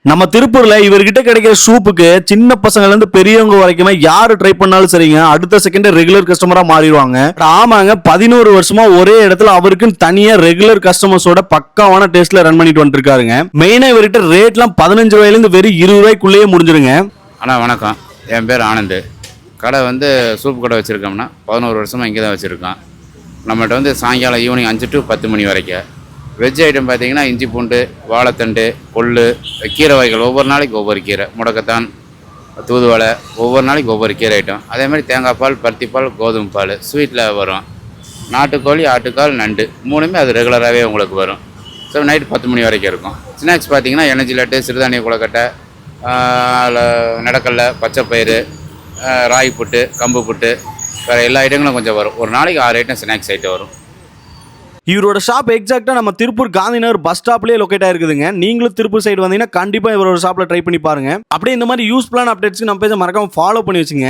நம்ம திருப்பூர்ல இவர்கிட்ட கிடைக்கிற சூப்புக்கு சின்ன பசங்கள்ல இருந்து பெரியவங்க வரைக்குமே யாரு ட்ரை பண்ணாலும் சரிங்க அடுத்த செகண்ட் ரெகுலர் கஸ்டமரா மாறிடுவாங்க. ஆமாங்க, 11 வருஷமா ஒரே இடத்துல அவருக்குன்னு தனியா ரெகுலர் கஸ்டமர்ஸோட பக்காவான டேஸ்ட்ல ரன் பண்ணிட்டு வந்துட்டு இருக்காருங்க. மெயினா இவர்கிட்ட ரேட்லாம் 15 ரூபாயில இருந்து வெறும் 20 ரூபாய்க்குள்ளேயே முடிஞ்சிருங்க. அண்ணா வணக்கம், என் பேர் ஆனந்த். கடை சூப்பு கடை வச்சுருக்கோம்னா 11 வருஷமாக இங்கே தான் வச்சுருக்கோம். நம்மகிட்ட சாயங்காலம் ஈவினிங் 5 to 10 மணி வரைக்கும். வெஜ் ஐட்டம் பார்த்தீங்கன்னா இஞ்சி பூண்டு, வாழைத்தண்டு, கொள்ளு, கீரை வகைகள் ஒவ்வொரு நாளைக்கு ஒவ்வொரு கீரை, முடக்கத்தான், தூதுவளை, ஒவ்வொரு நாளைக்கு ஒவ்வொரு கீரை ஐட்டம். அதேமாதிரி தேங்காய் பால், பருத்திப்பால், கோதுமை பால், ஸ்வீட்டில் வரும். நாட்டுக்கோழி, ஆட்டுக்கால், நண்டு மூணுமே அது ரெகுலராகவே உங்களுக்கு வரும். ஸோ நைட்டு 10 மணி வரைக்கும் இருக்கும். ஸ்நாக்ஸ் பார்த்தீங்கன்னா எனர்ஜி லட்டு, சிறுதானிய குளக்கட்டை, நடக்கல்ல, பச்சைப்பயிறு, ராகி புட்டு, கம்பு புட்டு, வேறு எல்லா ஐட்டங்களும் கொஞ்சம் வரும். ஒரு நாளைக்கு 6 ஐட்டம் ஸ்நாக்ஸ் ஐட்டம் வரும். இவரோட ஷாப் எக்ஸாக்டா நம்ம திருப்பூர் காந்திநகர் பஸ் ஸ்டாப்லயே லொகேட் ஆயிருக்குதுங்க. நீங்களும் திருப்பூர் சைடு வந்தீங்கன்னா கண்டிப்பா இவரோட ஷாப்ல ட்ரை பண்ணி பாருங்க. அப்படியே இந்த மாதிரி யூஸ்ஃபுல்லான அப்டேட்ஸ்க்கு நம்ம பேஜை மறக்காம ஃபாலோ பண்ணி வச்சுங்க.